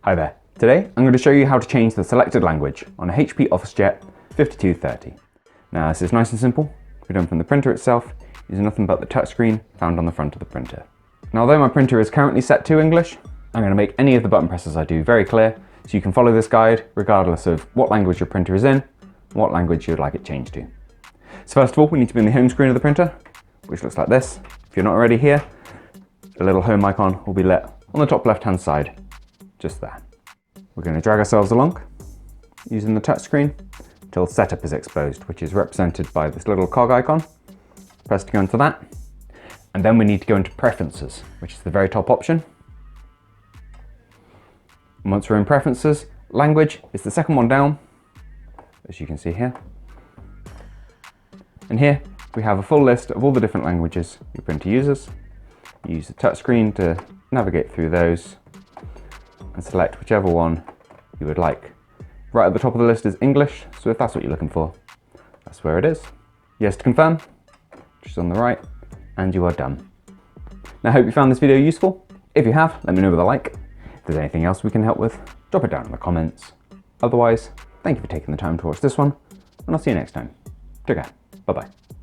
Hi there. Today I'm going to show you how to change the selected language on a HP Officejet 5230. Now this is nice and simple. We're done from the printer itself, using nothing but the touchscreen found on the front of the printer. Now although my printer is currently set to English, I'm going to make any of the button presses I do very clear so you can follow this guide regardless of what language your printer is in, what language you'd like it changed to. So first of all we need to be in the home screen of the printer, which looks like this. If you're not already here, the little home icon will be lit on the top left hand side, just there. We're going to drag ourselves along using the touchscreen until setup is exposed, which is represented by this little cog icon. Press to go into that, and then we need to go into preferences, which is the very top option. And once we're in preferences, language is the second one down, as you can see here. And here we have a full list of all the different languages your printer uses. You use the touchscreen to navigate through those and select whichever one you would like. Right at the top of the list is English, so if that's what you're looking for, that's where it is. Yes to confirm, which is on the right, and you are done. Now I hope you found this video useful. If you have, let me know with a like. If there's anything else we can help with, drop it down in the comments. Otherwise, thank you for taking the time to watch this one, and I'll see you next time. Take care. Bye bye.